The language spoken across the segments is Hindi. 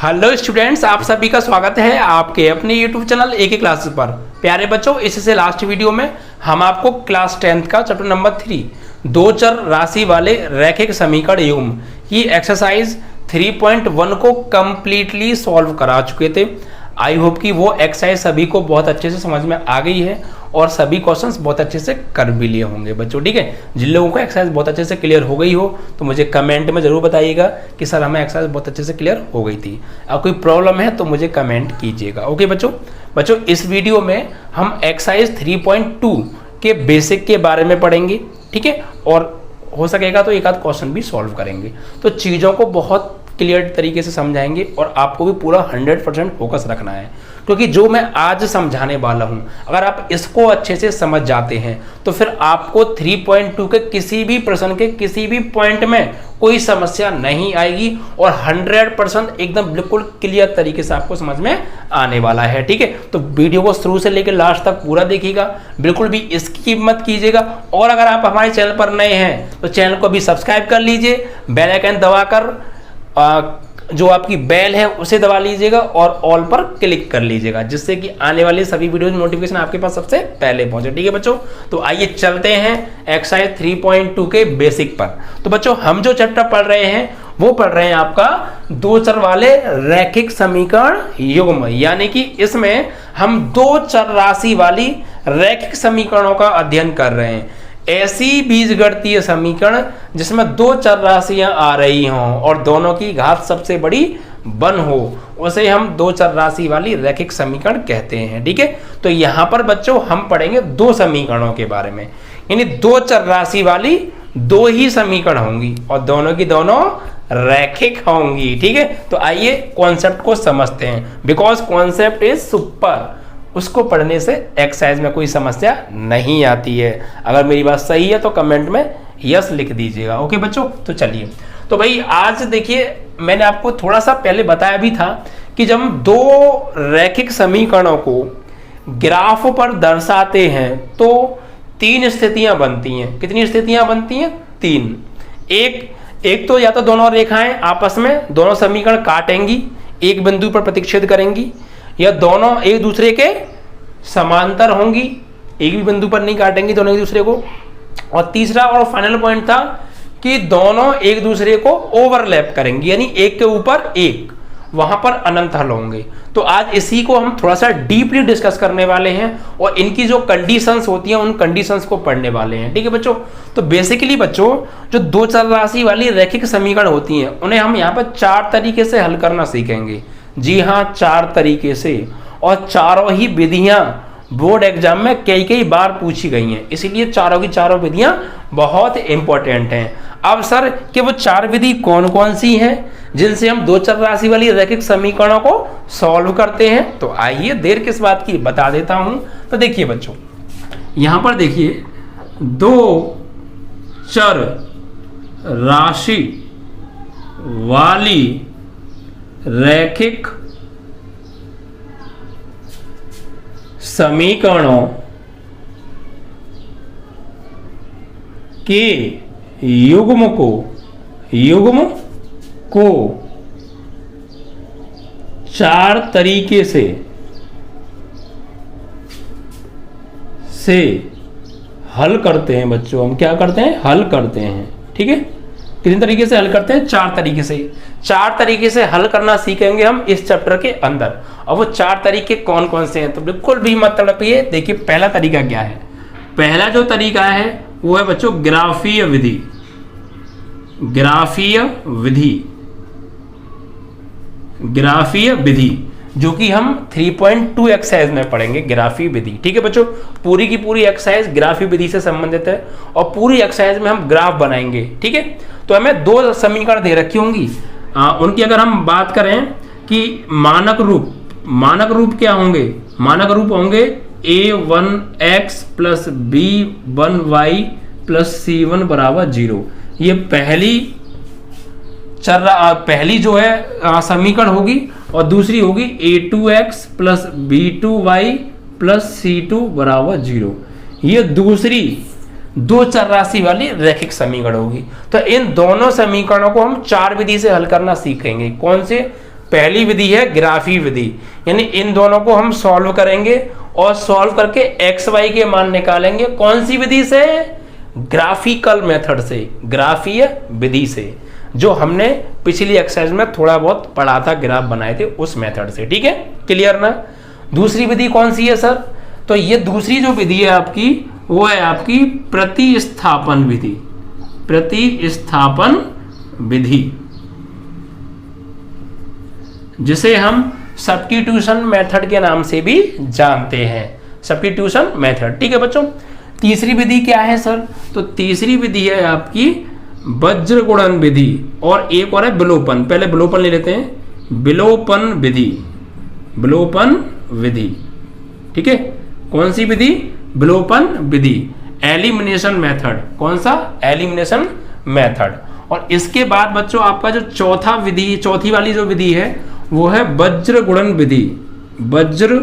हेलो स्टूडेंट्स, आप सभी का स्वागत है आपके अपने यूट्यूब चैनल एक क्लासेस पर। प्यारे बच्चों, इससे लास्ट वीडियो में हम आपको क्लास 10th का चैप्टर नंबर 3 दो चर राशि वाले रैखिक समीकरण युग्म की एक्सरसाइज 3.1 को कंप्लीटली सॉल्व करा चुके थे। आई होप कि वो एक्सरसाइज सभी को बहुत अच्छे से समझ में आ गई है और सभी क्वेश्चंस बहुत अच्छे से कर भी लिए होंगे बच्चों। ठीक है, जिन लोगों को एक्सरसाइज बहुत अच्छे से क्लियर हो गई हो तो मुझे कमेंट में जरूर बताइएगा कि सर हमें एक्सरसाइज बहुत अच्छे से क्लियर हो गई थी। अगर कोई प्रॉब्लम है तो मुझे कमेंट कीजिएगा। ओके बच्चों, इस वीडियो में हम एक्सरसाइज 3.2 के बेसिक के बारे में पढ़ेंगे। ठीक है, और हो सकेगा तो एक आध क्वेश्चन भी सॉल्व करेंगे। तो चीज़ों को बहुत क्लियर तरीके से समझाएंगे और आपको भी पूरा 100% फोकस रखना है, क्योंकि जो मैं आज समझाने वाला हूं अगर आप इसको अच्छे से समझ जाते हैं तो फिर आपको 3.2 के किसी भी प्रश्न के किसी भी पॉइंट में कोई समस्या नहीं आएगी और 100% एकदम बिल्कुल क्लियर तरीके से आपको समझ में आने वाला है। ठीक है, तो वीडियो को शुरू से लेकर लास्ट तक पूरा देखिएगा, बिल्कुल भी इसकी मत कीजिएगा। और अगर आप हमारे चैनल पर नए हैं तो चैनल को भी सब्सक्राइब कर लीजिए, बेल आइकन दबाकर जो आपकी बेल है उसे दबा लीजिएगा और ऑल पर क्लिक कर लीजिएगा, जिससे कि आने वाली सभी वीडियो नोटिफिकेशन आपके पास सबसे पहले पहुंचे। ठीक है बच्चों, तो आइए चलते हैं एक्सरसाइज 3.2 के बेसिक पर। तो बच्चों, हम जो चैप्टर पढ़ रहे हैं वो पढ़ रहे हैं आपका दो चर वाले रैखिक समीकरण युग्म, यानी कि इसमें हम दो चर राशि वाली रैखिक समीकरणों का अध्ययन कर रहे हैं। ऐसी बीजगणितीय समीकरण जिसमें दो चर राशियां आ रही हों और दोनों की घात सबसे बड़ी 1 हो, उसे हम दो चर राशि वाली रैखिक समीकरण कहते हैं। ठीक है, तो यहां पर बच्चों हम पढ़ेंगे दो समीकरणों के बारे में, यानी दो चर राशि वाली दो ही समीकरण होंगी और दोनों की दोनों रैखिक होंगी। ठीक है, तो आइए कॉन्सेप्ट को समझते हैं, बिकॉज कॉन्सेप्ट इज सुपर। उसको पढ़ने से एक्सरसाइज में कोई समस्या नहीं आती है। अगर मेरी बात सही है तो कमेंट में यस लिख दीजिएगा। ओके बच्चों, तो चलिए, तो भाई आज देखिए, मैंने आपको थोड़ा सा पहले बताया भी था कि जब हम दो रैखिक समीकरणों को ग्राफ पर दर्शाते हैं तो तीन स्थितियां बनती हैं। कितनी स्थितियां बनती हैं? तीन। एक तो या तो दोनों रेखाएं आपस में दोनों समीकरण काटेंगी, एक बिंदु पर प्रतिच्छेद करेंगी, या दोनों एक दूसरे के समांतर होंगी, एक भी बिंदु पर नहीं काटेंगी दोनों एक दूसरे को। और तीसरा और फाइनल पॉइंट था कि दोनों एक दूसरे को ओवरलैप करेंगी, यानी एक के ऊपर एक, वहां पर अनंत हल होंगे। तो आज इसी को हम थोड़ा सा डीपली डिस्कस करने वाले हैं और इनकी जो कंडीशंस होती हैं उन कंडीशंस को पढ़ने वाले हैं। ठीक है बच्चों, तो बेसिकली बच्चों, जो दो चर राशि वाली रैखिक समीकरण होती हैं उन्हें हम यहाँ पर 4 तरीके से हल करना सीखेंगे। जी हाँ, 4 तरीके से, और चारों ही विधियां बोर्ड एग्जाम में कई बार पूछी गई हैं, इसलिए चारों की चारों विधियां बहुत इंपॉर्टेंट हैं। अब सर कि वो 4 विधि कौन कौन सी हैं जिनसे हम दो चर राशि वाली रैखिक समीकरणों को सॉल्व करते हैं, तो आइए देर किस बात की बता देता हूं। तो देखिए बच्चों, यहां पर देखिए, दो चर राशि वाली रैखिक समीकरणों के युग्म को 4 तरीके से हल करते हैं बच्चों। हम क्या करते हैं? हल करते हैं। ठीक है, कितने तरीके से हल करते हैं? 4 तरीके से। 4 तरीके से हल करना सीखेंगे हम इस चैप्टर के अंदर। और वो 4 तरीके कौन कौन से हैं तो बिल्कुल भी मत तड़पिए। देखिए, पहला तरीका क्या है? पहला जो तरीका है वो है बच्चों ग्राफीय विधि। ग्राफीय विधि जो कि हम 3.2 एक्सरसाइज में पढ़ेंगे, ग्राफीय विधि। ठीक है बच्चों, पूरी की पूरी एक्सरसाइज ग्राफीय विधि से संबंधित है और पूरी एक्सरसाइज में हम ग्राफ बनाएंगे। ठीक है, तो हमें 2 समीकरण दे रखी होंगी, उनकी अगर हम बात करें कि मानक रूप क्या होंगे? मानक रूप होंगे a1x plus b1y plus c1 बराबर 0। ये पहली जो है समीकरण होगी और दूसरी होगी a2x plus b2y plus c2 बराबर 0। ये दूसरी दो चर राशि वाली रैखिक समीकरण होगी। तो इन दोनों समीकरणों को हम 4 विधि से हल करना सीखेंगे। कौन से? पहली विधि है ग्राफी विधि, यानी इन दोनों को हम सॉल्व करेंगे और सॉल्व करके एक्स वाई के मान निकालेंगे। कौन सी विधि से? ग्राफिकल मेथड से, ग्राफीय विधि से, जो हमने पिछली एक्सरसाइज में थोड़ा बहुत पढ़ा था, ग्राफ बनाए थे उस मेथड से। ठीक है, क्लियर ना? दूसरी विधि कौन सी है सर? तो ये दूसरी जो विधि है आपकी, वो है आपकी प्रतिस्थापन विधि। प्रतिस्थापन विधि, जिसे हम सब्स्टिट्यूशन मेथड के नाम से भी जानते हैं, सब्स्टिट्यूशन मेथड। ठीक है बच्चों, तीसरी विधि क्या है सर? तो तीसरी विधि है आपकी वज्र गुणन विधि, और एक और है विलोपन। पहले विलोपन ले लेते हैं, विलोपन विधि, विलोपन विधि। ठीक है, कौन सी विधि? विलोपन विधि, एलिमिनेशन मेथड। कौन सा? Elimination method. और इसके बाद बच्चों आपका जो चौथा विधि, चौथी वाली जो विधि है, वो है वज्र गुणन विधि। वज्र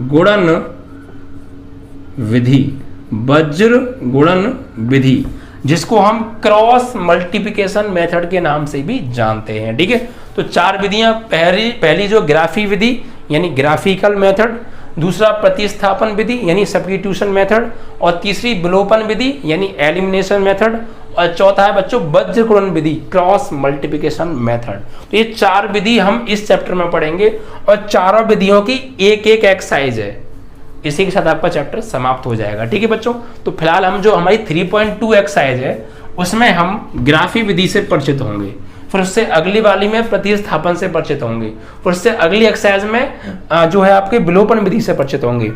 गुणन विधि, वज्र गुणन विधि, जिसको हम क्रॉस मल्टीप्लिकेशन मेथड के नाम से भी जानते हैं। ठीक है, तो चार विधियां, पहली जो ग्राफी विधि यानी ग्राफिकल मेथड, दूसरा प्रतिस्थापन विधि यानी सब्स्टिट्यूशन मेथड, और तीसरी विलोपन विधि यानी एलिमिनेशन मेथड, और चौथा है बच्चों वज्र गुणन विधि, क्रॉस मल्टीप्लिकेशन मेथड। तो ये चार विधि हम इस चैप्टर में पढ़ेंगे, और चारों विधियों की एक एक एक्सरसाइज है। इसी के साथ आपका चैप्टर समाप्त हो जाएगा। ठीक है बच्चों, तो फिलहाल हम जो हमारी 3.2 एक्सरसाइज है उसमें हम ग्राफी विधि से परिचित होंगे, फिर उससे अगली वाली में प्रतिस्थापन से परिचित होंगे, फिर उससे अगली एक्सरसाइज में जो है आपके विलोपन विधि से परिचित होंगे,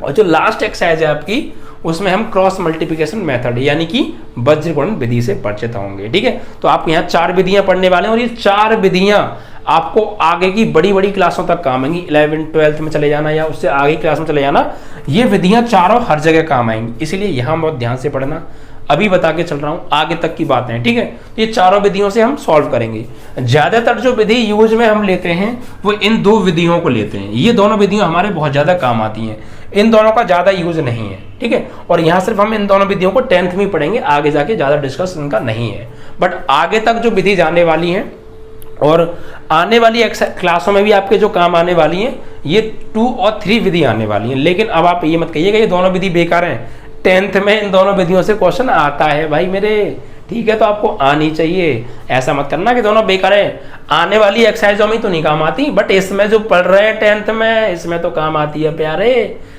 और जो लास्ट एक्सरसाइज है आपकी उसमें हम क्रॉस मल्टीप्लिकेशन मेथड यानी कि वज्र गुणन विधि से परिचित होंगे। ठीक है, तो आप यहाँ चार विधियां पढ़ने वाले हैं, और ये चार विधियां आपको आगे की बड़ी बड़ी क्लासों तक काम आएंगी। 11th 12th में चले जाना या उससे आगे क्लास में चले जाना, ये विधियां चारों हर जगह काम आएंगी, इसलिए यहाँ बहुत ध्यान से पढ़ना। अभी बता के चल रहा हूँ, आगे तक की बातें हैं। ठीक है, तो ये चारों विधियों से हम सॉल्व करेंगे। ज्यादातर जो विधि यूज में हम लेते हैं वो इन दो विधियों को लेते हैं। ये दोनों विधियां हमारे बहुत ज्यादा काम आती हैं, इन दोनों का ज्यादा यूज नहीं है। ठीक है, और यहाँ सिर्फ हम इन दोनों विधियों को 10th में पढ़ेंगे, आगे जाके ज्यादा डिस्कस इनका नहीं है। बट आगे तक जो विधि जाने वाली है और आने वाली क्लासों में भी आपके जो काम आने वाली हैं, ये 2 और 3 विधि आने वाली हैं। लेकिन अब आप ये मत कहिएगा ये दोनों विधि बेकार हैं, 10th में इन दोनों विधियों से क्वेश्चन आता है भाई मेरे। ठीक है, तो आपको आनी चाहिए, ऐसा मत करना कि दोनों बेकार है। आने वाली एक्सरसाइजों में तो नहीं काम आती, बट इसमें जो पढ़ रहे हैं 10th में, इसमें तो काम आती है प्यारे।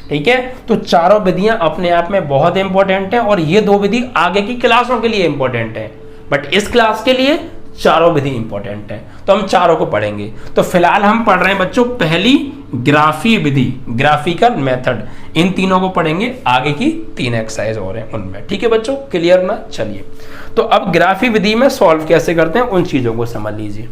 ठीक है, तो चारों विधियां अपने आप में बहुत इंपॉर्टेंट है, और ये दो विधि आगे की क्लासों के लिए इंपॉर्टेंट है, बट इस क्लास के लिए चारों विधि इंपॉर्टेंट है, तो हम चारों को पढ़ेंगे। तो फिलहाल हम पढ़ रहे हैं बच्चों पहली ग्राफी विधि, ग्राफिकल मेथड। इन तीनों को पढ़ेंगे, आगे की 3 एक्सरसाइज और हैं उनमें। ठीक है बच्चों, क्लियर ना? चलिए, तो अब ग्राफी विधि में सॉल्व कैसे करते हैं उन चीजों को समझ लीजिए।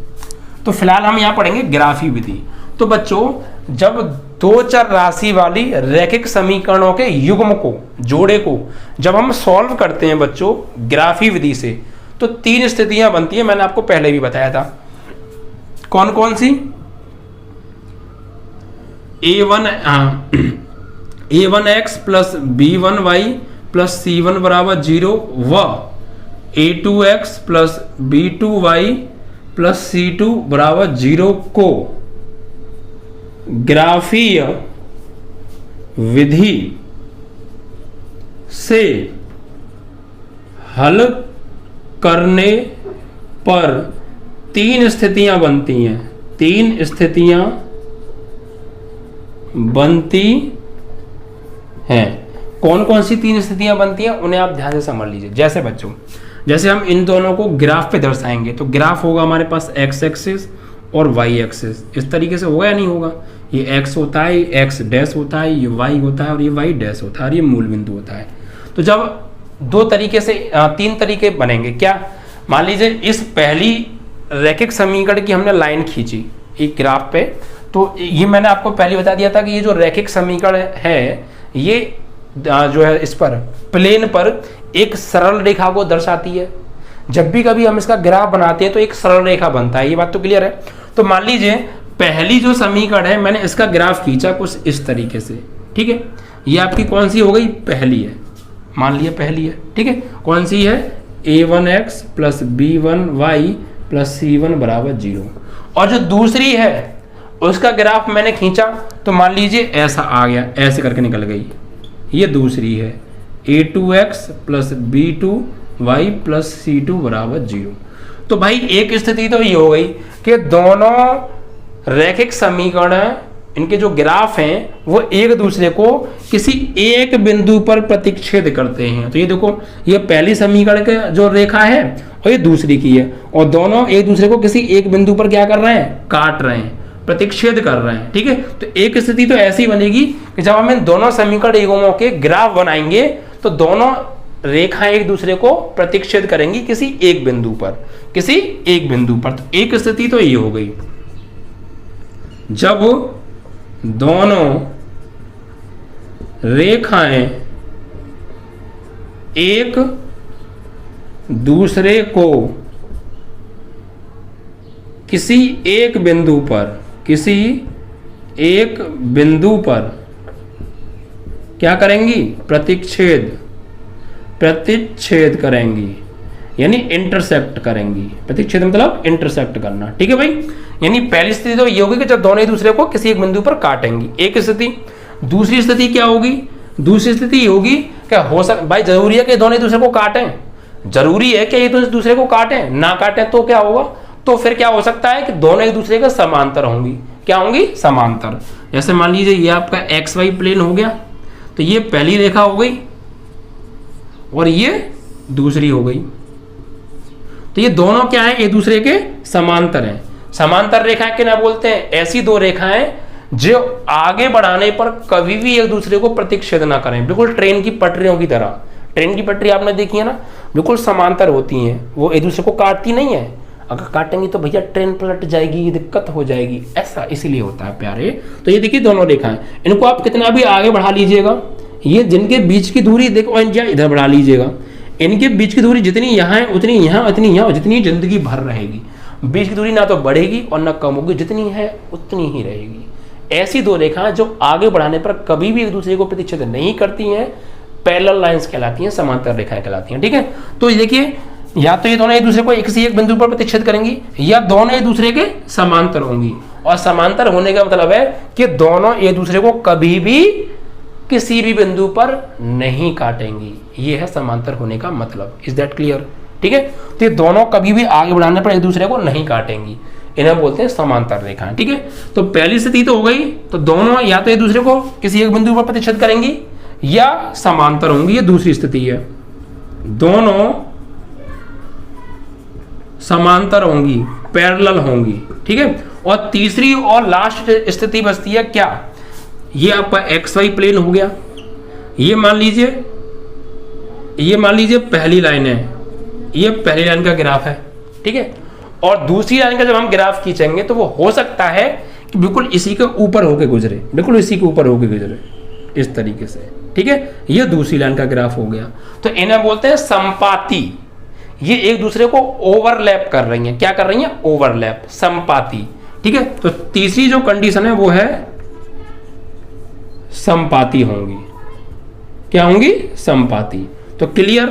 तो फिलहाल हम यहाँ पढ़ेंगे ग्राफी विधि। तो बच्चों, जब दो चर राशि वाली रैखिक समीकरणों के युग्म को, जोड़े को जब हम सॉल्व करते हैं बच्चों ग्राफी विधि से, तो 3 स्थितियां बनती है। मैंने आपको पहले भी बताया था, कौन कौन सी? a1x plus b1y plus c1 बराबर 0 व a2x plus b2y plus c2 बराबर 0 को ग्राफीय विधि से हल करने पर 3 स्थितियां बनती हैं। 3 स्थितियां बनती हैं। कौन कौन सी 3 स्थितियां बनती हैं उन्हें आप ध्यान से समझ लीजिए। जैसे बच्चों, जैसे हम इन दोनों को ग्राफ पे दर्शाएंगे, तो ग्राफ होगा हमारे पास एक्स एक्सिस और वाई एक्सिस। इस तरीके से होगा या नहीं होगा? ये एक्स होता है, एक्स डैश होता है, ये वाई होता है और ये वाई डैश होता है, और ये मूल बिंदु होता है। तो जब 2 तरीके से 3 तरीके बनेंगे, क्या? मान लीजिए इस पहली रैखिक समीकरण की हमने लाइन खींची एक ग्राफ पे, तो ये मैंने आपको पहले बता दिया था कि ये जो रैखिक समीकरण है, ये जो है इस पर प्लेन पर एक सरल रेखा को दर्शाती है। जब भी कभी हम इसका ग्राफ बनाते हैं तो एक सरल रेखा बनता है, ये बात तो क्लियर है। तो मान लीजिए पहली जो समीकरण है, मैंने इसका ग्राफ खींचा कुछ इस तरीके से। ठीक है, ये आपकी कौन सी हो गई? पहली है, मान लिया पहली है। ठीक है, कौन सी है? a1x plus b1y plus c1 बराबर 0। और जो दूसरी है उसका ग्राफ मैंने खींचा तो मान लीजिए ऐसा आ गया, ऐसे करके निकल गई। ये दूसरी है a2x plus b2y plus c2 बराबर 0। तो भाई एक स्थिति तो ये हो गई कि दोनों रैखिक समीकरण, इनके जो ग्राफ हैं वो एक दूसरे को किसी एक बिंदु पर प्रतिच्छेद करते हैं। तो ये देखो, ये पहली समीकरण के जो रेखा है और ये दूसरी की है, और दोनों एक दूसरे को किसी एक बिंदु पर क्या कर रहे हैं, काट रहे हैं, प्रतिच्छेद कर रहे हैं। ठीक है, तो एक स्थिति तो ऐसी बनेगी कि जब हम इन दोनों समीकरण युग्मों के ग्राफ बनाएंगे तो दोनों रेखाएं एक दूसरे को प्रतिच्छेद करेंगी किसी एक बिंदु पर, किसी एक बिंदु पर। तो एक स्थिति तो ये हो गई जब दोनों रेखाएं एक दूसरे को किसी एक बिंदु पर, किसी एक बिंदु पर क्या करेंगी, प्रतिच्छेद करेंगी, यानी इंटरसेक्ट करेंगी। प्रतिच्छेद मतलब इंटरसेक्ट करना। ठीक है भाई, यानी पहली स्थिति तो ये होगी कि जब दोनों एक दूसरे को किसी एक बिंदु पर काटेंगी, एक स्थिति। दूसरी स्थिति क्या होगी, दूसरी स्थिति ये होगी क्या हो भाई जरूरी है कि दोनों एक दूसरे को काटें, जरूरी है कि ये तो दूसरे को काटें, ना काटें तो क्या होगा, तो फिर क्या हो सकता है कि दोनों एक दूसरे के समांतर होंगी। क्या होंगी, समांतर। जैसे मान लीजिए ये आपका एक्स वाई प्लेन हो गया, तो ये पहली रेखा हो गई और ये दूसरी हो गई। तो ये दोनों क्या है, एक दूसरे के समांतर हैं। समांतर रेखाएं क्या बोलते हैं, ऐसी दो रेखाएं जो आगे बढ़ाने पर कभी भी एक दूसरे को प्रतिच्छेद ना करें, बिल्कुल ट्रेन की पटरियों की तरह। ट्रेन की पटरी आपने देखी है ना, बिल्कुल समांतर होती हैं, वो एक दूसरे को काटती नहीं है। अगर काटेंगी तो भैया ट्रेन पलट जाएगी, दिक्कत हो जाएगी, ऐसा इसीलिए होता है प्यारे। तो ये देखिए दोनों रेखाएं, इनको आप कितना भी आगे बढ़ा लीजिएगा, ये जिनके बीच की दूरी देखो इधर बढ़ा लीजिएगा, इनके बीच की दूरी जितनी यहाँ है उतनी यहाँ, उतनी यहाँ, जितनी जिंदगी भर रहेगी। बीच की दूरी ना तो बढ़ेगी और ना कम होगी, जितनी है उतनी ही रहेगी। ऐसी दो रेखाएं जो आगे बढ़ाने पर कभी भी एक दूसरे को प्रतिच्छेद नहीं करती हैं, पैरेलल लाइंस कहलाती हैं, समांतर रेखाएं कहलाती हैं। ठीक है, तो देखिए या तो ये दोनों एक दूसरे को किसी एक बिंदु पर प्रतिच्छेद करेंगी, या दोनों एक दूसरे के समांतर होंगी। और समांतर होने का मतलब है कि दोनों एक दूसरे को कभी भी किसी भी बिंदु पर नहीं काटेंगी। ये है समांतर होने का मतलब। Is that clear? ठीक है, तो ये दोनों कभी भी आगे बढ़ाने पर एक दूसरे को नहीं काटेंगी, इन्हें बोलते हैं समांतर रेखाएं। ठीक है, तो पहली स्थिति तो हो गई, तो दोनों या तो एक दूसरे को किसी एक बिंदु पर प्रतिच्छेद करेंगी या समांतर होंगी। ये दूसरी स्थिति है, दोनों समांतर होंगी, पैरेलल होंगी। ठीक है, और तीसरी और लास्ट स्थिति बचती है क्या, ये आपका एक्स वाई प्लेन हो गया। ये मान लीजिए पहली लाइन है, ये पहली लाइन का ग्राफ है। ठीक है, और दूसरी लाइन का जब हम ग्राफ खींचेंगे तो वो हो सकता है कि बिल्कुल इसी के ऊपर होके गुजरे, बिल्कुल इसी के ऊपर होके गुजरे, इस तरीके से। ठीक है, ये दूसरी लाइन का ग्राफ हो गया। तो इन्हें बोलते हैं संपाती। ये एक दूसरे को ओवरलैप कर रही हैं। क्या कर रही हैं? ओवरलैप, संपाती। ठीक है, तो तीसरी जो कंडीशन है वो है संपाती होंगी। क्या होंगी? संपाती। तो क्लियर,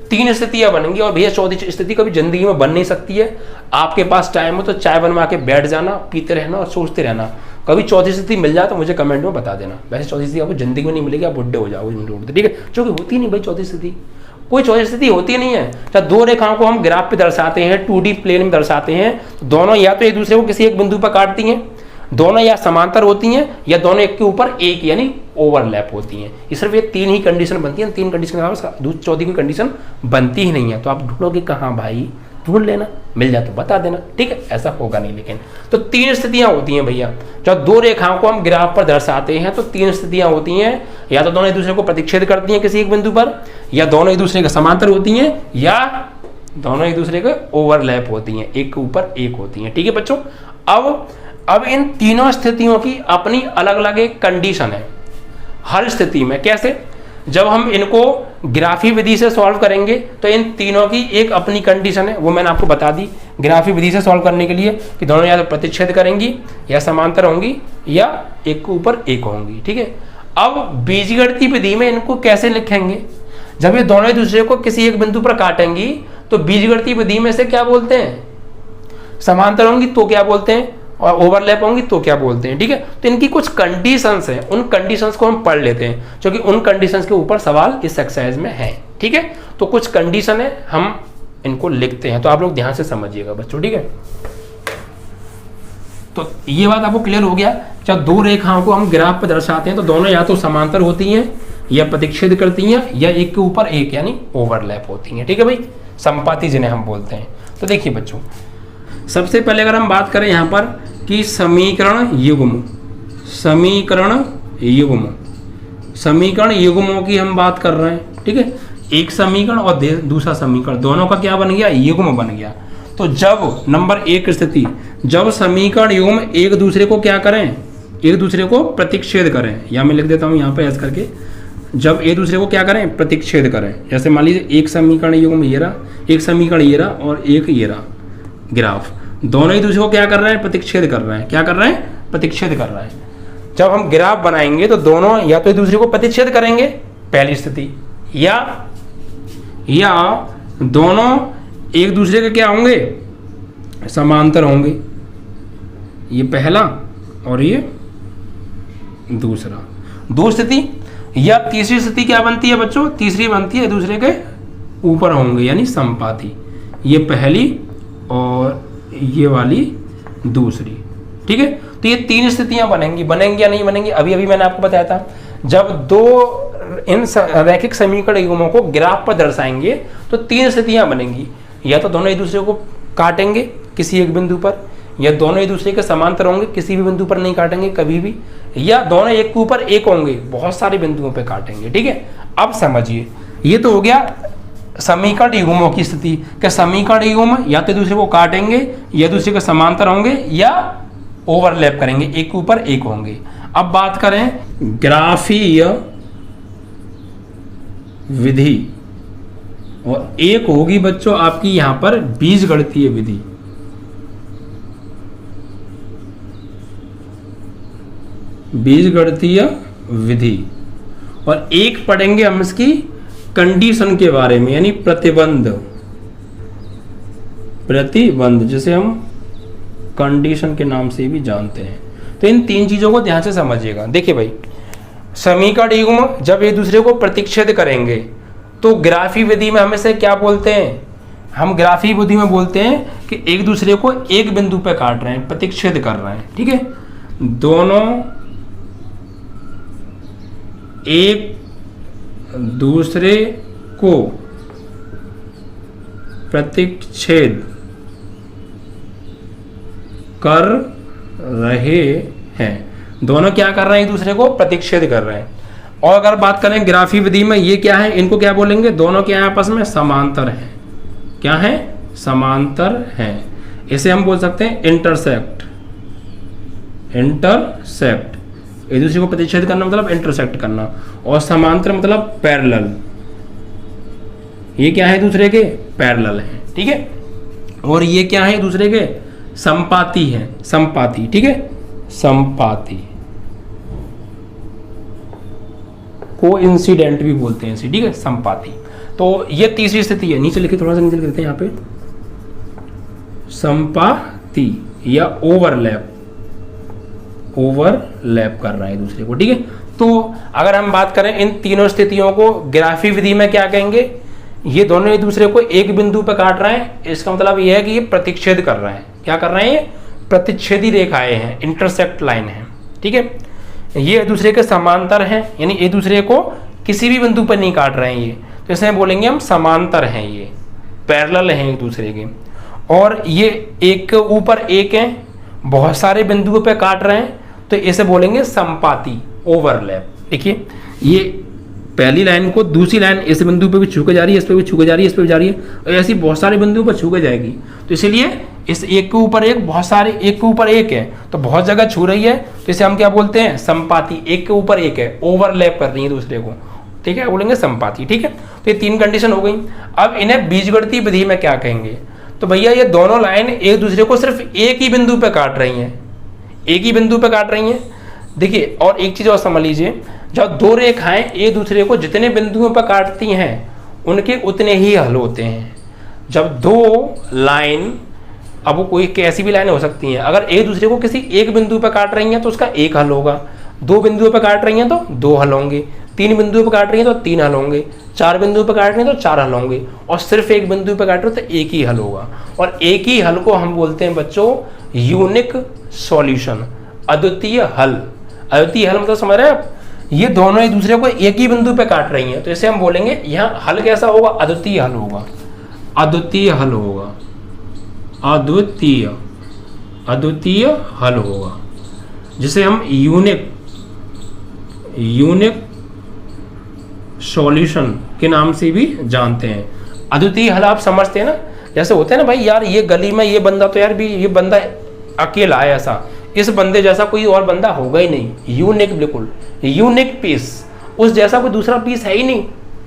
तीन स्थितियां बनेंगी। और भैया चौथी स्थिति कभी जिंदगी में बन नहीं सकती है। आपके पास टाइम हो तो चाय बनवा के बैठ जाना, पीते रहना और सोचते रहना। कभी चौथी स्थिति मिल जाए तो मुझे कमेंट में बता देना। वैसे चौथी स्थिति आपको जिंदगी में नहीं मिलेगी, आप बुढ़े हो जाओगे। ठीक है, क्योंकि होती नहीं भाई चौथी स्थिति, कोई चौथी स्थिति होती नहीं है। जब दो रेखाओं को हम ग्राफ पे दर्शाते हैं, 2D प्लेन में दर्शाते हैं, तो दोनों या तो एक दूसरे को किसी एक बिंदु पर काटती हैं, दोनों या समांतर होती हैं, या दोनों एक के ऊपर एक यानी ओवरलैप होती हैं। ये सिर्फ ये तीन ही कंडीशन बनती हैं। तीन कंडीशन के अलावा चौथी कोई कंडीशन बनती ही नहीं है। तो आप ढूंढोगे कहाँ भाई? ढूंढ लेना, मिल जाए तो बता देना। ठीक है, ऐसा होगा नहीं। लेकिन तो तीन स्थितियां होती हैं भैया। जब दो रेखाओं को हम ग्राफ पर दर्शाते हैं तो तीन स्थितियां होती हैं, या तो दोनों एक दूसरे को प्रतिच्छेद करती हैं किसी एक बिंदु पर, या दोनों एक दूसरे के समांतर होती हैं, या दोनों एक दूसरे के ओवरलैप होती हैं, एक के ऊपर एक होती हैं। ठीक है बच्चों, अब इन तीनों स्थितियों की अपनी अलग अलग एक कंडीशन है हर स्थिति में। कैसे? जब हम इनको ग्राफी विधि से सॉल्व करेंगे तो इन तीनों की एक अपनी कंडीशन है, वो मैंने आपको बता दी। ग्राफी विधि से सॉल्व करने के लिए कि दोनों या तो प्रतिच्छेद करेंगी, या समांतर होंगी, या एक के ऊपर एक होंगी। ठीक है, अब बीजगणितीय विधि में इनको कैसे लिखेंगे? जब ये दोनों एक दूसरे को किसी एक बिंदु पर काटेंगी तो बीजगणितीय विधि में से क्या बोलते हैं? समांतर होंगी तो क्या बोलते हैं, और ओवरलैप होंगी तो क्या बोलते हैं। ठीक है, तो इनकी कुछ कंडीशंस हैं, उन कंडीशंस को हम पढ़ लेते हैं, क्योंकि उन कंडीशंस के ऊपर सवाल इस एक्सरसाइज में है। ठीक है, तो कुछ कंडीशन है, हम इनको लिखते हैं, तो आप लोग ध्यान से समझिएगा बच्चों। ठीक है, तो ये बात आपको क्लियर हो गया। जब दो रेखाओं को हम ग्राफ पर दर्शाते हैं तो दोनों या तो समांतर होती हैं या प्रतिच्छेद करती हैं या एक के ऊपर एक यानी ओवरलैप होती हैं। ठीक है भाई, संपाती जिन्हें हम बोलते हैं। तो देखिए बच्चों, सबसे पहले अगर हम बात करें यहाँ पर कि समीकरण युग्मों की हम बात कर रहे हैं। ठीक है, एक समीकरण और दूसरा समीकरण, दोनों का क्या बन गया, युग्म बन गया। तो जब नंबर 1 स्थिति, जब समीकरण युग्म एक दूसरे को क्या करें, एक दूसरे को प्रतिच्छेद करें, या मैं लिख देता हूं यहाँ पे ऐसे करके, जब एक दूसरे को क्या करें, प्रतिच्छेद करें। जैसे मान लीजिए एक समीकरण युग्म ये रहा, एक समीकरण ये रहा और एक ये रहा ग्राफ, दोनों एक दूसरे को क्या कर रहे हैं, प्रतिच्छेद कर रहे हैं। क्या कर रहे हैं, प्रतिच्छेद कर रहे हैं। जब हम ग्राफ बनाएंगे तो दोनों या तो एक दूसरे को प्रतिच्छेद करेंगे, पहली स्थिति, या दोनों एक दूसरे के क्या होंगे, समांतर होंगे। ये पहला और ये दूसरा, दो स्थिति। या तीसरी स्थिति क्या बनती है बच्चों, तीसरी बनती है दूसरे के ऊपर होंगे यानी संपाती। ये पहली और ये वाली दूसरी। ठीक है, तो ये तीन स्थितियां बनेंगी या नहीं बनेंगी, अभी मैंने आपको बताया था। जब दो इन रैखिक समीकरण युग्मों को ग्राफ पर दर्शाएंगे तो तीन स्थितियां बनेंगी, या तो दोनों एक दूसरे को काटेंगे किसी एक बिंदु पर, या दोनों एक दूसरे के समांतर होंगे, किसी भी बिंदु पर नहीं काटेंगे कभी भी, या दोनों एक के ऊपर एक होंगे, बहुत सारे बिंदुओं पे काटेंगे। ठीक है, अब समझिए, ये तो हो गया समीकरण युग्मों की स्थिति। क्या समीकरण युग्म या तो दूसरे को काटेंगे, या दूसरे के समांतर होंगे, या ओवरलैप करेंगे, एक के ऊपर एक होंगे। अब बात करें ग्राफीय विधि, और एक होगी बच्चों आपकी यहां पर बीजगणितीय विधि। बीजगणितीय विधि, और एक पढ़ेंगे हम इसकी कंडीशन के बारे में, यानी प्रतिबंध जिसे हम कंडीशन के नाम से भी जानते हैं। तो इन तीन चीजों को ध्यान से समझिएगा। देखिए भाई, समीकरण युग्म जब एक दूसरे को प्रतिच्छेद करेंगे तो ग्राफी विधि में हमें से क्या बोलते हैं, हम ग्राफी विधि में बोलते हैं कि एक दूसरे को एक बिंदु पे काट रहे हैं, प्रतिच्छेद कर रहे हैं। ठीक है, दोनों एक दूसरे को प्रतिच्छेद कर रहे हैं, दोनों क्या कर रहे हैं, एक दूसरे को प्रतिच्छेद कर रहे हैं। और अगर बात करें ग्राफी विधि में, ये क्या है, इनको क्या बोलेंगे, दोनों क्या है आपस में समांतर हैं। क्या है, समांतर हैं। इसे हम बोल सकते हैं इंटरसेक्ट। एक दूसरे को प्रतिच्छेद करना मतलब इंटरसेक्ट करना, और समांतर मतलब पैरेलल। ये क्या है, दूसरे के पैरेलल हैं। ठीक है, और ये क्या है, दूसरे के संपाती हैं, संपाती। ठीक है, संपाती, कोइंसिडेंट भी बोलते हैं इसे। ठीक है, संपाती। तो ये तीसरी स्थिति है, नीचे लिखे, थोड़ा सा नीचे लिख देते हैं यहाँ पे, संपाती या ओवरलैप कर रहा है दूसरे को। ठीक है, तो अगर हम बात करें इन तीनों स्थितियों को ग्राफी विधि में क्या कहेंगे, ये दोनों एक दूसरे को एक बिंदु पर काट रहे हैं, इसका मतलब यह है कि ये प्रतिच्छेद कर रहे हैं। क्या कर रहे हैं, ये प्रतिच्छेदी रेखाएं हैं, इंटरसेक्ट लाइन है। ठीक है, ये एक दूसरे के समांतर हैं, यानी एक दूसरे को किसी भी बिंदु पर नहीं काट रहे हैं ये, तो इसे बोलेंगे हम समांतर हैं, ये पैरेलल हैं एक दूसरे के। और ये एक के ऊपर एक हैं, बहुत सारे बिंदुओं पे काट रहे हैं, तो इसे बोलेंगे संपाती, ओवरलैप। देखिए, ये पहली लाइन को दूसरी लाइन इस बिंदु पे भी छू के जा रही है, इस पे भी छू के जा रही है, इस पे भी जा रही है, और ऐसी बहुत सारे बिंदुओं पर छू के जाएगी। तो इसलिए इस एक के ऊपर एक, बहुत सारे एक के ऊपर एक है, तो बहुत जगह छू रही है, तो इसे हम क्या बोलते हैं, संपाती। एक के ऊपर एक है, ओवरलैप कर रही है दूसरे को। ठीक है, बोलेंगे संपाती। ठीक है, तो ये तीन कंडीशन हो गई। अब इन्हें बीजगणितीय विधि में क्या कहेंगे, तो भैया ये दोनों लाइन एक दूसरे को सिर्फ एक ही बिंदु पे काट रही हैं, एक ही बिंदु पे काट रही हैं। देखिए, और एक चीज और समझ लीजिए, जब दो रेखाएं एक दूसरे को जितने बिंदुओं पर काटती हैं उनके उतने ही हल होते हैं। जब दो लाइन अब वो कोई कैसी भी लाइनें हो सकती हैं, अगर एक दूसरे को किसी एक बिंदु पर काट रही हैं तो उसका एक हल होगा, दो बिंदुओं पर काट रही हैं तो दो हल होंगे, तीन बिंदुओं पर काट रही हैं तो तीन हल होंगे, चार बिंदुओं पर काट रही हैं तो चार हल होंगे, और सिर्फ एक बिंदु पर काट रहे हो तो एक ही हल होगा। और एक ही हल को हम बोलते हैं बच्चों यूनिक सॉल्यूशन, अद्वितीय हल। अद्वितीय हल मतलब समझ रहे हैं आप, ये दोनों एक दूसरे को एक ही बिंदु पे काट रही हैं तो इसे हम बोलेंगे यहाँ हल कैसा होगा, अद्वितीय हल होगा, अद्वितीय हल होगा, अद्वितीय हल होगा, जिसे हम यूनिक सॉल्यूशन के नाम से भी जानते हैं। अद्वितीय हल आप समझते हैं ना, जैसे होते हैं ना भाई यार ये गली में ये बंदा तो यार भी ये बंदा अकेला है, ऐसा इस बंदे जैसा कोई और बंदा होगा ही नहीं, यूनिक, बिल्कुल यूनिक पीस, उस जैसा कोई दूसरा पीस है ही नहीं।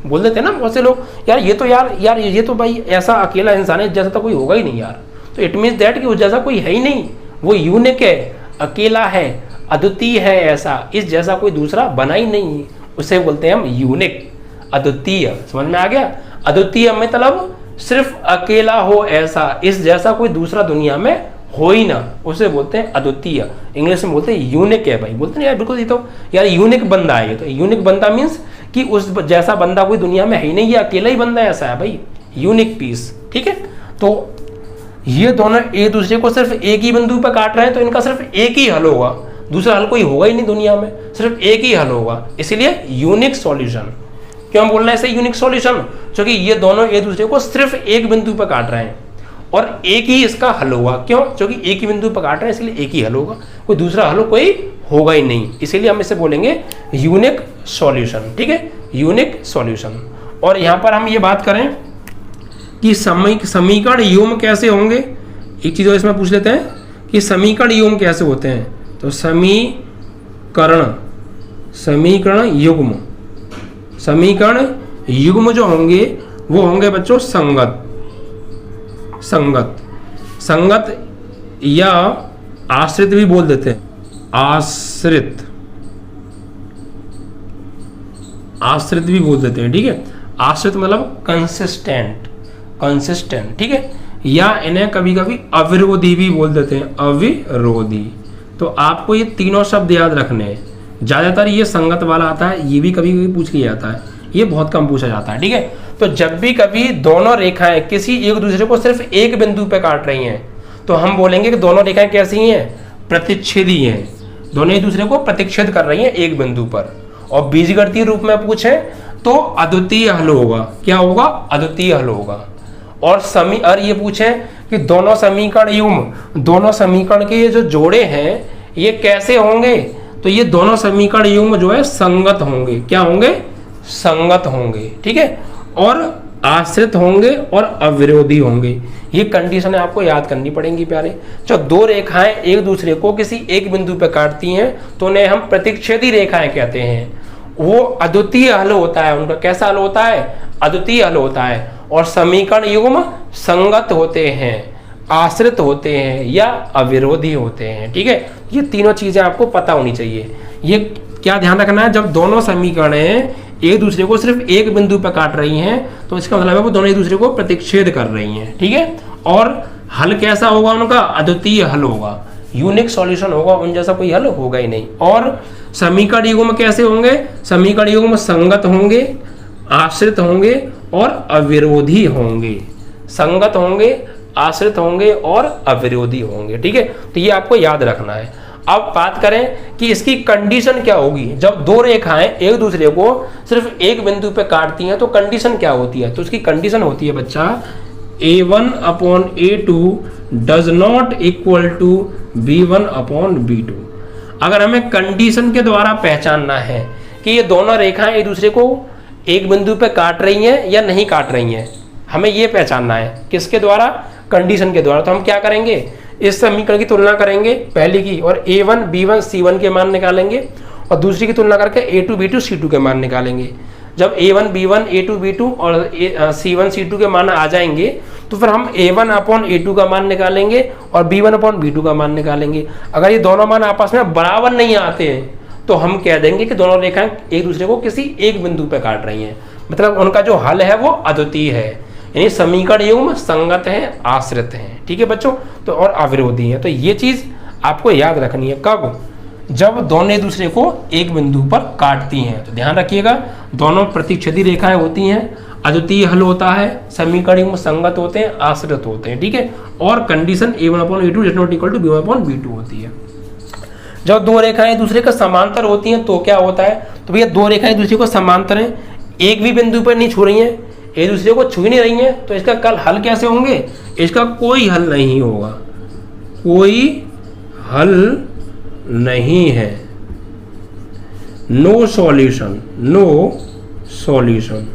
बोल देते हैं ना बहुत से लोग यार ये तो यार ये तो भाई ऐसा अकेला इंसान है जैसा तो कोई होगा ही नहीं यार, तो इट मीन्स दैट कि उस जैसा कोई है ही नहीं, वो यूनिक है, अकेला है, अद्वितीय है, ऐसा इस जैसा कोई दूसरा बना ही नहीं, उसे बोलते हैं हम यूनिक, अद्वितीय। समझ में आ गया? अद्वितीय मतलब सिर्फ अकेला हो ऐसा, इस जैसा कोई दूसरा दुनिया में हो ही ना, उसे बोलते हैं अद्वितीय। इंग्लिश में बोलते हैं यूनिक है भाई, बोलते हैं यार बिल्कुल ये तो यार यूनिक बंदा है, ये तो यूनिक बंदा मीन्स कि उस जैसा बंदा कोई दुनिया में है ही नहीं, ये अकेला ही बंदा ऐसा है भाई, यूनिक पीस। ठीक है, तो ये दोनों एक दूसरे को सिर्फ एक ही बिंदु पर काट रहे हैं तो इनका सिर्फ एक ही हल होगा, दूसरा हल कोई होगा ही नहीं दुनिया में, सिर्फ एक ही हल होगा, इसीलिए यूनिक सॉल्यूशन। क्यों बोल रहे हैं ऐसे यूनिक सॉल्यूशन? क्योंकि ये दोनों एक दूसरे को सिर्फ एक बिंदु पर काट रहे हैं और एक ही इसका हल होगा। क्यों? क्योंकि एक ही बिंदु पर काट रहे हैं इसलिए एक ही हल होगा, कोई दूसरा हल कोई होगा ही नहीं, इसीलिए हम इसे बोलेंगे यूनिक सॉल्यूशन। ठीक है, यूनिक सॉल्यूशन। और यहाँ पर हम ये बात करें कि समीकरण युग्म कैसे होंगे, एक चीज और इसमें पूछ लेते हैं कि समीकरण युग्म कैसे होते हैं। तो समीकरण युग्म जो होंगे वो होंगे बच्चों संगत या आश्रित भी बोल देते हैं, आश्रित भी बोल देते हैं। ठीक है, आश्रित मतलब कंसिस्टेंट। ठीक है, या इन्हें कभी कभी अविरोधी भी बोल देते हैं, अविरोधी। तो आपको ये तीनों शब्द याद रखने हैं, ज्यादातर ये संगत वाला आता है, ये भी कभी कभी पूछ लिया जाता है, ये बहुत कम पूछा जाता है। ठीक है, तो जब भी कभी दोनों रेखाएं किसी एक दूसरे को सिर्फ एक बिंदु पे काट रही हैं तो हम बोलेंगे कि दोनों रेखाएं कैसी हैं, प्रतिच्छेदी हैं, दोनों एक दूसरे को प्रतिच्छेद कर रही हैं एक बिंदु पर। और बीजगणितीय रूप में पूछे तो अद्वितीय हल होगा, क्या होगा, अद्वितीय हल होगा। और ये पूछे कि दोनों समीकरण के ये जो जोड़े हैं ये कैसे होंगे, तो ये दोनों समीकरण युग्म जो है संगत होंगे, क्या होंगे, संगत होंगे। ठीक है, और आश्रित होंगे और अविरोधी होंगे। ये कंडीशन आपको याद करनी पड़ेंगी प्यारे। जब दो रेखाएं एक दूसरे को किसी एक बिंदु पर काटती हैं तो उन्हें हम प्रतिच्छेदी रेखाएं कहते हैं, वो अद्वितीय हल होता है, उनका कैसा हल होता है, अद्वितीय हल होता है। और समीकरण युग्म संगत होते हैं, आश्रित होते हैं या अविरोधी होते हैं। ठीक है, ये तीनों चीजें आपको पता होनी चाहिए। ये क्या ध्यान रखना है, जब दोनों समीकरणें एक दूसरे को सिर्फ एक बिंदु पर काट रही हैं तो इसका मतलब है वो दोनों एक दूसरे को प्रतिच्छेद कर रही हैं। ठीक है, और हल कैसा होगा उनका, अद्वितीय हल होगा, यूनिक सॉल्यूशन होगा, उन जैसा कोई हल होगा ही नहीं। और समीकरण युग्म कैसे होंगे, समीकरण युग्म संगत होंगे, आश्रित होंगे और अविरोधी होंगे, संगत होंगे, आश्रित होंगे और अविरोधी होंगे। ठीक है, तो ये आपको याद रखना है। अब बात करें कि इसकी कंडीशन क्या होगी, जब दो रेखाएं एक दूसरे को सिर्फ एक बिंदु पे काटती हैं तो कंडीशन क्या होती है, तो उसकी कंडीशन होती है बच्चा A1/A2 does not equal to B1/B2। अगर हमें कंडीशन के द्वारा पहचानना है कि ये दोनों रेखाएं एक दूसरे को एक बिंदु पे काट रही हैं या नहीं काट रही हैं, हमें ये पहचानना है, किसके द्वारा, कंडीशन के द्वारा। तो हम क्या करेंगे, इस समीकरण की तुलना करेंगे पहली की, और A1 B1 C1 के मान निकालेंगे और दूसरी की तुलना करके A2 B2 C2 के मान निकालेंगे। जब A1 B1 A2 B2 और C1 C2 के मान आ जाएंगे तो फिर हम A1/A2 का मान निकालेंगे और B1/B2 का मान निकालेंगे। अगर ये दोनों मान आपस में बराबर नहीं आते हैं तो हम कह देंगे कि दोनों रेखाएं एक दूसरे को किसी एक बिंदु पर काट रही हैं, मतलब उनका जो हल है वो अद्वितीय है। यानी समीकरण युग्म संगत हैं, आश्रित हैं। ठीक है बच्चों, तो और अविरोधी हैं। तो ये चीज आपको याद रखनी है। कब? जब दोनों एक दूसरे को एक बिंदु पर काटती हैं। तो ध्यान रखिएगा, दोनों प्रतिच्छेदी रेखाएं होती हैं, अद्वितीय हल होता है, समीकरण युग्म संगत होते हैं, आश्रित होते हैं। ठीक है, और condition a1/a2 is not equal to b1/b2 होती है। जब दो रेखाएं एक दूसरे का समांतर होती हैं तो क्या होता है? तो भैया दो रेखाएं एक दूसरे को समांतर हैं, एक भी बिंदु पर नहीं छू रही हैं, एक दूसरे को छू ही नहीं रही हैं, तो इसका कल हल कैसे होंगे? इसका कोई हल नहीं होगा, कोई हल नहीं है, नो सॉल्यूशन, नो सॉल्यूशन।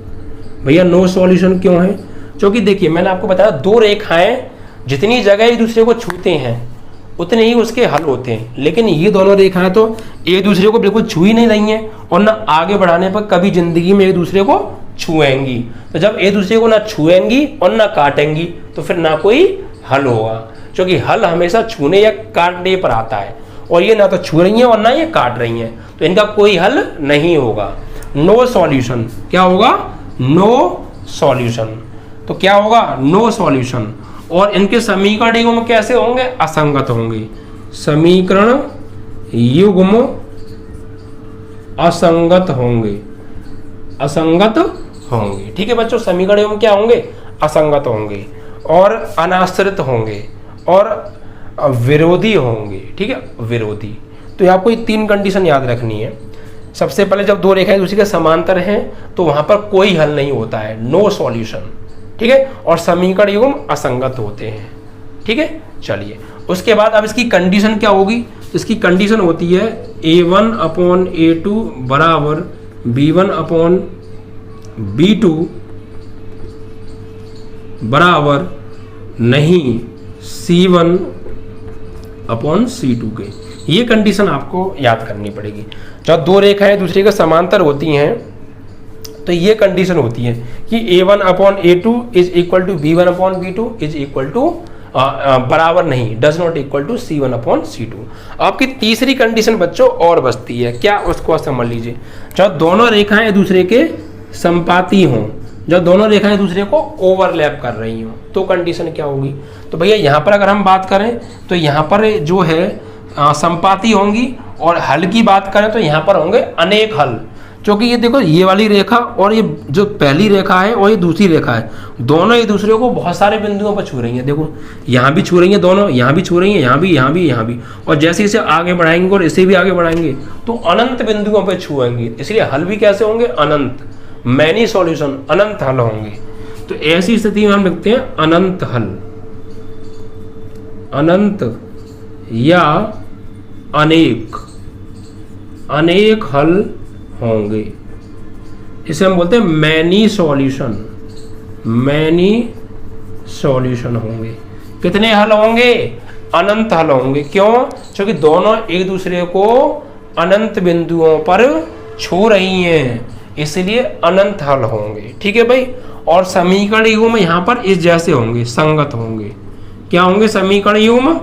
भैया नो सॉल्यूशन क्यों है? क्योंकि देखिए मैंने आपको बताया दो रेखाएं जितनी जगह एक दूसरे को छूते हैं उतने ही उसके हल होते हैं, लेकिन ये दोनों रेखाएं तो एक दूसरे को बिल्कुल छू ही नहीं रही हैं और ना आगे बढ़ाने पर कभी जिंदगी में एक दूसरे को छुएंगी। तो जब एक दूसरे को ना छुएंगी और ना काटेंगी तो फिर ना कोई हल होगा, क्योंकि हल हमेशा छूने या काटने पर आता है, और ये ना तो छू रही हैं और ना ये काट रही हैं, तो इनका कोई हल नहीं होगा। No solution. क्या होगा? No solution. तो क्या होगा? No solution. और इनके समीकरण युग्म कैसे होंगे? असंगत होंगे। समीकरण युग्म असंगत होंगे, असंगत होंगे। ठीक है बच्चों, समीकरण युग्म क्या होंगे? असंगत होंगे और अनाश्रित होंगे और विरोधी होंगे। ठीक है, विरोधी। तो आपको ये तीन कंडीशन याद रखनी है। सबसे पहले जब दो रेखाएं दूसरी के समांतर हैं तो वहां पर कोई हल नहीं होता है, नो सॉल्यूशन। ठीक है, और समीकरण युग्म असंगत होते हैं। ठीक है, चलिए उसके बाद अब इसकी कंडीशन क्या होगी? तो इसकी कंडीशन होती है a1/a2 बराबर b1/b2 बराबर नहीं c1/c2 के। ये कंडीशन आपको याद करनी पड़ेगी। जब दो रेखाएं दूसरे के समांतर होती हैं तो ये कंडीशन होती है कि a1/a2 is equal to b1/b2 is equal to बराबर नहीं, does not equal to c1/c2। आपकी तीसरी कंडीशन बच्चों और बचती है, क्या? उसको समझ लीजिए। जब दोनों रेखाएं एक दूसरे के संपाती हों, जब दोनों रेखाएं दूसरे को ओवरलैप कर रही हों, तो कंडीशन क्या होगी? तो भैया यहाँ पर अगर हम बात करें तो यहाँ पर जो है संपाती होंगी, और हल की बात करें तो यहाँ पर होंगे अनेक हल। क्योंकि ये देखो, ये वाली रेखा और ये जो पहली रेखा है और ये दूसरी रेखा है, दोनों एक दूसरे को बहुत सारे बिंदुओं पर छू रही हैं। देखो यहाँ भी छू रही हैं, दोनों यहाँ भी छू रही हैं, यहाँ भी, यहाँ भी, यहाँ भी, और जैसे इसे आगे बढ़ाएंगे और इसे भी आगे बढ़ाएंगे तो अनंत बिंदुओं पर छुएंगे। इसलिए हल भी कैसे होंगे? अनंत, मैनी सॉल्यूशन, अनंत हल होंगे। तो ऐसी स्थिति में हम लिखते हैं अनंत हल, अनंत या अनेक, अनेक हल होंगे। इसे हम बोलते हैं मैनी सॉल्यूशन, मैनी सॉल्यूशन होंगे। कितने हल होंगे? अनंत हल होंगे। क्यों? क्योंकि दोनों एक दूसरे को अनंत बिंदुओं पर छू रही हैं, इसलिए अनंत हल होंगे। ठीक है भाई, और समीकरण युग्म यहाँ पर इस जैसे होंगे, संगत होंगे। क्या होंगे? समीकरण युग्म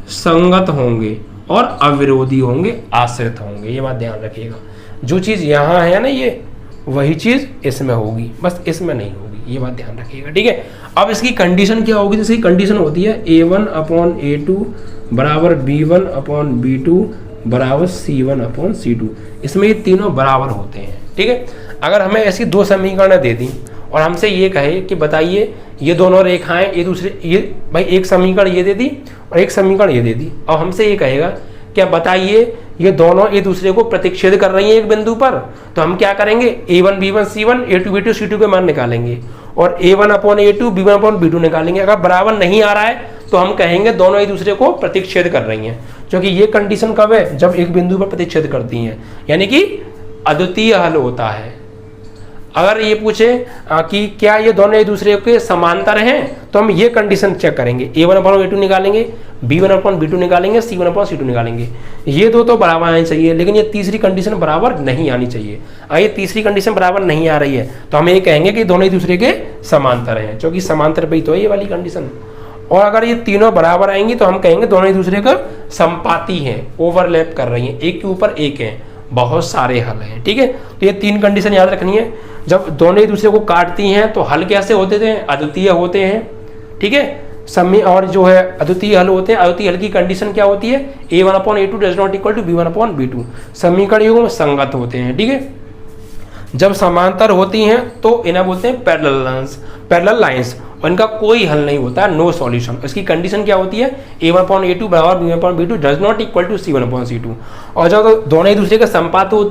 संगत होंगे और अविरोधी होंगे, आश्रित होंगे। ये बात ध्यान रखिएगा, जो चीज यहाँ है ना, ये वही चीज इसमें होगी, बस इसमें नहीं होगी। ये बात ध्यान रखिएगा। ठीक है, अब इसकी कंडीशन क्या होगी? इसकी कंडीशन होती है a1/a2 बराबर b1/b2 बराबर c1/c2। इसमें ये तीनों बराबर होते हैं। ठीक है, अगर हमें ऐसी दो समीकरण दे दी और हमसे ये कहे कि बताइए ये दोनों रेखाएं ये दूसरे, ये भाई एक समीकरण ये दे दी और एक समीकरण ये दे दी, और हमसे ये कहेगा क्या बताइए ये दोनों एक दूसरे को प्रतिच्छेद कर रही हैं एक बिंदु पर, तो हम क्या करेंगे? a1 b1 c1 a2 b2 c2 के मान निकालेंगे और a1/a2 b1/b2 निकालेंगे। अगर बराबर नहीं आ रहा है तो हम कहेंगे दोनों एक दूसरे को प्रतिच्छेद कर रही हैं, क्योंकि ये कंडीशन कब है? जब एक बिंदु पर प्रतिच्छेद करती हैं, यानी कि अद्वितीय हल होता है। अगर ये पूछे कि क्या ये दोनों एक दूसरे के समांतर हैं, तो हम ये कंडीशन चेक करेंगे, a1/a2 निकालेंगे, b1/b2 निकालेंगे, c1/c2 निकालेंगे। ये दो तो बराबर आनी चाहिए, लेकिन ये तीसरी कंडीशन बराबर नहीं आनी चाहिए। अगर ये तीसरी कंडीशन बराबर नहीं आ रही है तो हम ये कहेंगे कि दोनों एक दूसरे के समांतर हैं, क्योंकि समांतर पे ही तो है ये वाली कंडीशन। और अगर ये तीनों बराबर आएंगी तो हम कहेंगे दोनों एक दूसरे का संपाती हैं, ओवरलैप कर रही हैं, एक के ऊपर एक हैं, बहुत सारे हल हैं। ठीक है, तो ये 3 कंडीशन याद रखनी है। जब दोनों एक दूसरे को काटती हैं तो हल कैसे होते थे? अद्वितीय होते हैं। ठीक है, समय और जो है अद्वितीय हल होते हैं। अद्वितीय हल की कंडीशन क्या होती है? a1/a2 does not equal to b1/b2। समीकरण युग्म संगत होते हैं। ठीक है, जब समांतर होती हैं तो इन्हें बोलते हैं पैरेलल लाइंस, और इनका कोई हल नहीं होता, नो सॉल्यूशन। इसकी कंडीशन क्या होती है? a1/a2 बराबर b1/b2 does not equal to c1/c2। और जब दोनों एक दूसरे के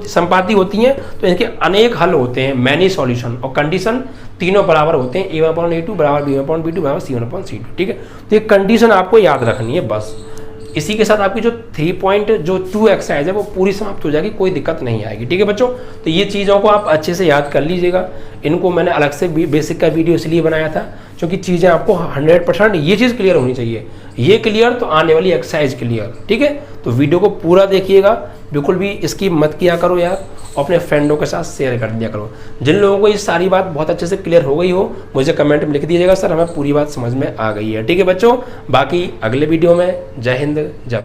संपाती होती हैं तो इनके अनेक हल होते हैं, मैनी सॉल्यूशन, और कंडीशन तीनों बराबर होते हैं, a1/a2 बराबर b1/b2 बराबर c1/c2। ठीक है, तो ये कंडीशन आपको याद रखनी है बस। इसी के साथ आपकी जो 3.2 एक्सरसाइज है वो पूरी समाप्त हो जाएगी, कोई दिक्कत नहीं आएगी। ठीक है बच्चों, तो ये चीज़ों को आप अच्छे से याद कर लीजिएगा। इनको मैंने अलग से बेसिक का वीडियो इसलिए बनाया था क्योंकि चीज़ें आपको 100% ये चीज़ क्लियर होनी चाहिए। ये क्लियर तो आने वाली एक्सरसाइज क्लियर। ठीक है, तो वीडियो को पूरा देखिएगा, बिल्कुल भी इसकी मत किया करो यार, अपने फ्रेंडों के साथ शेयर कर दिया करो। जिन लोगों को ये सारी बात बहुत अच्छे से क्लियर हो गई हो मुझे कमेंट में लिख दीजिएगा, सर हमें पूरी बात समझ में आ गई है। ठीक है बच्चों, बाकी अगले वीडियो में जय हिंद जय